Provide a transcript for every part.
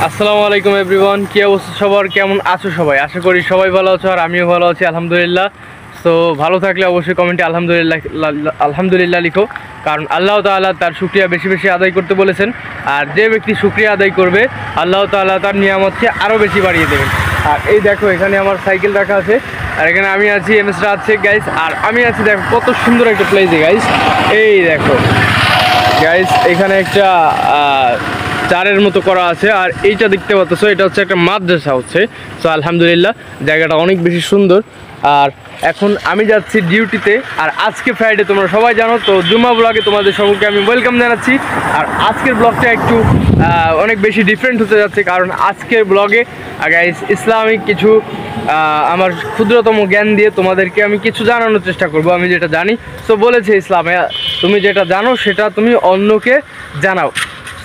আসসালামু আলাইকুম এভরিওয়ান, কি অবস্থা সবার, কেমন আছো সবাই? আশা করি সবাই ভালো আছো আর আমিও ভালো আছি আলহামদুলিল্লাহ। তো ভালো থাকলে অবশ্যই কমেন্টে আলহামদুলিল্লাহ লিখো, কারণ আল্লাহ তাআলা তার শুকরিয়া বেশি বেশি আদায় করতে বলেছেন। আর যে ব্যক্তি শুকরিয়া আদায় করবে আল্লাহ তাআলা তার নিয়ামতকে আরও বেশি বাড়িয়ে দেবেন। আর এই দেখো, এখানে আমার সাইকেল রাখা আছে আর এখানে আমি আছি, এমএস রাজ শেখ গাইস। আর আমি আছি, দেখো কত সুন্দর একটা প্লেসে গাইস। এই দেখো গাইস, এখানে একটা চারের মতো করা আছে আর এইটা দেখতে পাচ্ছ, এটা হচ্ছে একটা মাদ্রাসা হচ্ছে। সো আলহামদুলিল্লাহ, জায়গাটা অনেক বেশি সুন্দর। আর এখন আমি যাচ্ছি ডিউটিতে। আর আজকে ফ্রাইডে, তোমরা সবাই জানো, তো জুম্মা ব্লগে তোমাদের সকলকে আমি ওয়েলকাম জানাচ্ছি। আর আজকের ব্লগটা একটু অনেক বেশি ডিফারেন্ট হতে যাচ্ছে, কারণ আজকের ব্লগে গাইস ইসলামিক কিছু আমার ক্ষুদ্রতম জ্ঞান দিয়ে তোমাদেরকে আমি কিছু জানানোর চেষ্টা করব, আমি যেটা জানি। সো বলেছে ইসলামে তুমি যেটা জানো সেটা তুমি অন্যকে জানাও।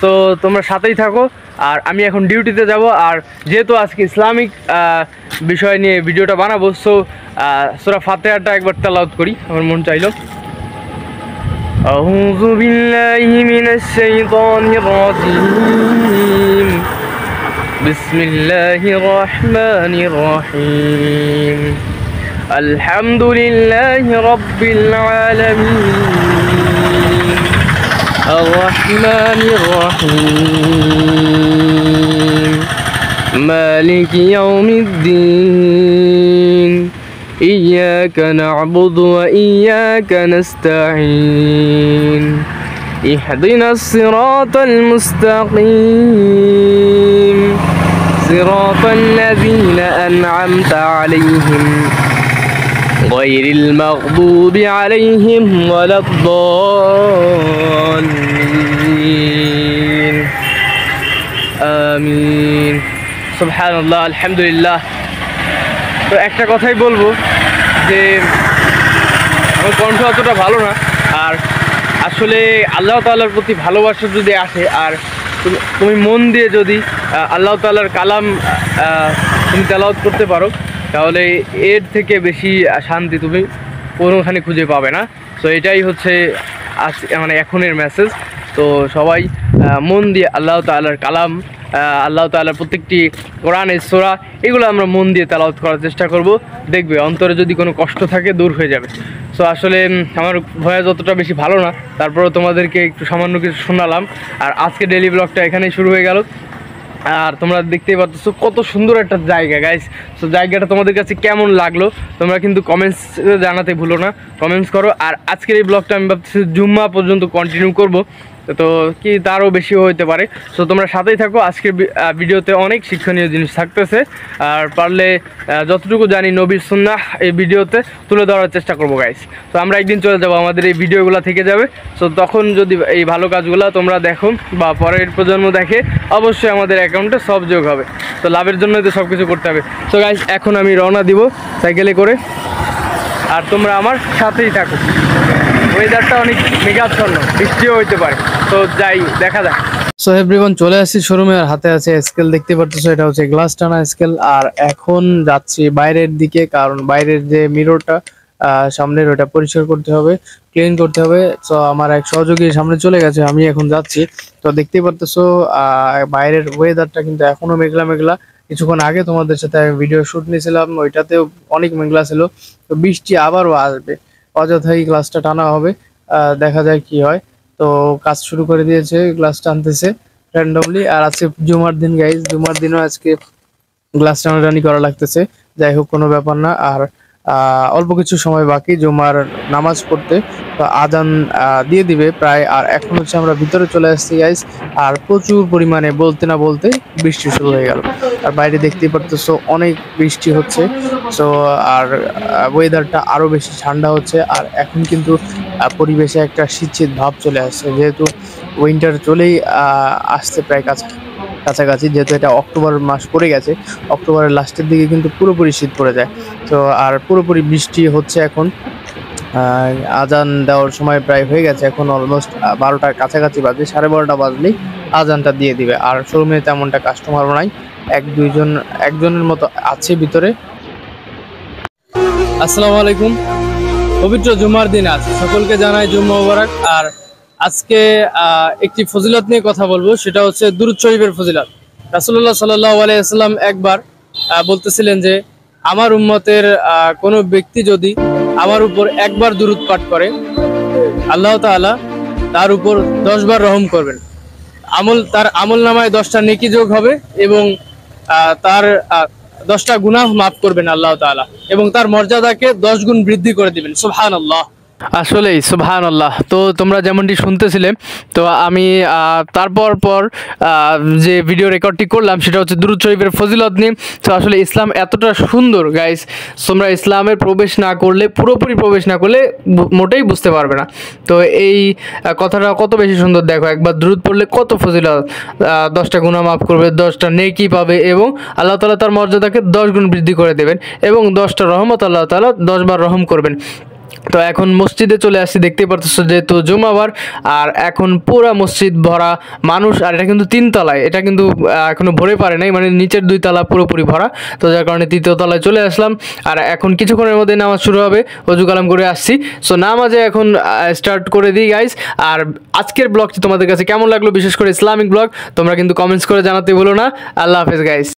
তো তোমরা সাথেই থাকো। আর আমি এখন ডিউটিতে যাব। আর যেহেতু আজকে ইসলামিক বিষয় নিয়ে ভিডিওটা বানাবো, সো সূরা ফাতিহাটা একবার তেলাওয়াত করি, আমার মন চাইলো। আউযু বিল্লাহি মিনাশ শাইতানির রাজিম, বিসমিল্লাহির রহমানির রহিম, আলহামদুলিল্লাহি রাব্বিল আলামিন, الرحمن الرحيم، مالك يوم الدين، إياك نعبد وإياك نستعين، اهدنا الصراط المستقيم، صراط الذين أنعمت عليهم غير المغضوب عليهم ولا الضالين آمين সুবহানাল্লাহ আলহামদুলিল্লাহ। তো একটা কথাই বলবো যে আমার কণ্ঠ অতটা ভালো না, আর আসলে আল্লাহ তাআলার প্রতি ভালোবাসা যদি আসে আর তুমি মন দিয়ে যদি আল্লাহ তাআলার কালাম তুমি তেলাওয়াত করতে পারো, তাহলে এর থেকে বেশি শান্তি তুমি কোনোখানে খুঁজে পাবে না। তো এটাই হচ্ছে মানে এখনের মেসেজ। তো সবাই মন দিয়ে আল্লাহ তাআলার কালাম, আল্লাহ তাআলার প্রত্যেকটি কোরআনের সূরা, এগুলো আমরা মন দিয়ে তেলাওয়াত করার চেষ্টা করব। দেখবে অন্তরে যদি কোনো কষ্ট থাকে দূর হয়ে যাবে। সো আসলে আমার ভয়েস অতটা বেশি ভালো না, তারপরেও তোমাদেরকে একটু সামান্য কিছু শোনালাম। আর আজকে ডেইলি ব্লগটা এখানেই শুরু হয়ে গেল। আর তোমরা দেখতেই পাচ্ছ কত সুন্দর একটা জায়গা গাইস। তো জায়গাটা তোমাদের কাছে কেমন লাগলো তোমরা কিন্তু কমেন্টস জানাতে ভুলো না, কমেন্টস করো। আর আজকের এই ব্লগটা আমি ভাবছি জুম্মা পর্যন্ত কন্টিনিউ করব, তো কি তারও বেশিও হতে পারে। সো তোমরা সাথেই থাকো, আজকের ভিডিওতে অনেক শিক্ষণীয় জিনিস থাকতেছে। আর পারলে যতটুকু জানি নবীর সুন্নাহ এই ভিডিওতে তুলে ধরার চেষ্টা করবো গাইস। তো আমরা একদিন চলে যাব, আমাদের এই ভিডিওগুলো থেকে যাবে। সো তখন যদি এই ভালো কাজগুলো তোমরা দেখো বা পরের প্রজন্ম দেখে, অবশ্যই আমাদের অ্যাকাউন্টে সব যোগ হবে। তো লাভের জন্যই তো সব কিছু করতে হবে। তো গাইস এখন আমি রওনা দিব সাইকেলে করে, আর তোমরা আমার সাথেই থাকো। ওয়েদারটা অনেক মেঘাচ্ছন্ন, বৃষ্টিও হইতে পারে, তো যাই, দেখা যাক। সো এভরিওয়ান, চলে আসছি শোরুমে। আর হাতে আছে স্কেল, দেখতে পাচ্ছ এটা হচ্ছে গ্লাস টানা স্কেল। আর এখন যাচ্ছি বাইরের দিকে, কারণ বাইরের যে মিররটা সামনের ওটা পরিষ্কার করতে হবে, ক্লিন করতে হবে। তো আমার এক সহযোগী সামনে চলে গেছে, আমি এখন যাচ্ছি। তো দেখতেই পারতেছো বাইরের ওয়েদারটা কিন্তু এখনো মেঘলা মেঘলা। কিছুক্ষণ আগে তোমাদের সাথে আমি ভিডিও শুট নিয়েছিলাম, ওইটাতেও অনেক মেঘলা ছিল। তো বৃষ্টি আবারও আসবে, অযথাই গ্লাসটা টানা হবে, দেখা যায় কি হয়। তো কাজ শুরু করে দিয়েছে, গ্লাস টানতেছে র্যান্ডমলি। আর আজকে জুমার দিন গাইজ, জুমার দিনও আজকে গ্লাস টানাটানি করা লাগতেছে। যাই হোক, কোনো ব্যাপার না। আর অল্প কিছু সময় বাকি জুমার নামাজ পড়তে, তো আজান দিয়ে দিবে প্রায়। আর এখন হচ্ছে আমরা ভিতরে চলে আসছি গাইজ। আর প্রচুর পরিমাণে বলতে না বলতে বৃষ্টি শুরু হয়ে গেল। আর বাইরে দেখতেই পারতেছো অনেক বৃষ্টি হচ্ছে। সো আর ওয়েদারটা আরো বেশি ঠান্ডা হচ্ছে। আর এখন কিন্তু পরিবেশে একটা শীত শীত ভাব চলে আসছে, যেহেতু উইন্টার চলেই আসছে প্রায় কাছাকাছি। যেহেতু এটা অক্টোবর মাস পড়ে গেছে, অক্টোবরের লাস্টের দিকে কিন্তু পুরোপুরি শীত পড়ে যায়। তো আর পুরোপুরি বৃষ্টি হচ্ছে এখন। আজান দেওয়ার সময় প্রায় হয়ে গেছে, এখন অলমোস্ট 12টার কাছাকাছি বাজে, 12:30 বাজলেই আজানটা দিয়ে দিবে। আর শোরুমে তেমনটা কাস্টমারও নাই, একজনের মতো আছে ভিতরে। আসসালামু আলাইকুম, পবিত্র জুমার দিন আজ সকলকে জানাই জুম্মা মুবারক। আর আজকে একটি ফজিলত নিয়ে কথা বলবো, সেটা হচ্ছে দুরূদ শরীফের ফজিলত। রাসূলুল্লাহ সাল্লাল্লাহু আলাইহি ওয়াসাল্লাম একবার বলতেছিলেন যে আমার উম্মতের কোনো ব্যক্তি যদি আমার উপর একবার দুরূদ পাঠ করে, আল্লাহ তাআলা তার উপর 10 বার রহম করবেন। তার আমল নামায় 10টা নেকি যোগ হবে এবং তার 10টা গুনাহ মাফ করবেন আল্লাহ তাআলা, এবং তার মর্যাদাকে 10 গুণ বৃদ্ধি করে দিবেন। সুবহানাল্লাহ। আসলেই সুবহানাল্লাহ। তো তোমরা যেমনটি শুনতেছিলে, তো আমি তারপর যে ভিডিও রেকর্ডটি করলাম সেটা হচ্ছে দুরূদ শরীফের ফজিলত নিয়ে। তো আসলে ইসলাম এতটা সুন্দর গাইস, তোমরা ইসলামে প্রবেশ না করলে, পুরোপুরি প্রবেশ না করলে মোটেই বুঝতে পারবে না। তো এই কথাটা কত বেশি সুন্দর, দেখো একবার দুরূদ পড়লে কত ফজিলত, 10টা গুনাহ মাফ করবে, 10টা নেকি পাবে এবং আল্লাহ তাআলা তার মর্যাদাকে 10 গুণ বৃদ্ধি করে দেবেন এবং 10টা রহমত আল্লাহ তাআলা 10 বার রহম করবেন। তো এখন মসজিদে চলে আসছি, দেখতে পারতেছো যেহেতু জুমাবার, আর এখন পুরা মসজিদ ভরা মানুষ। আর এটা কিন্তু 3 তলায়, এটা কিন্তু এখনো ভরে পারে নাই, মানে নিচের 2 তলা পুরোপুরি ভরা। তো যার কারণে 3য় তলায় চলে আসলাম, আর এখন কিছুক্ষণের মধ্যে নামাজ শুরু হবে। ওযু কালাম করে আসছি, সো নামাজে এখন স্টার্ট করে দিই গাইস। আর আজকের ব্লগটি তোমাদের কাছে কেমন লাগলো, বিশেষ করে ইসলামিক ব্লগ, তোমরা কিন্তু কমেন্টস করে জানাতে ভুলো না। আল্লাহ হাফেজ গাইস।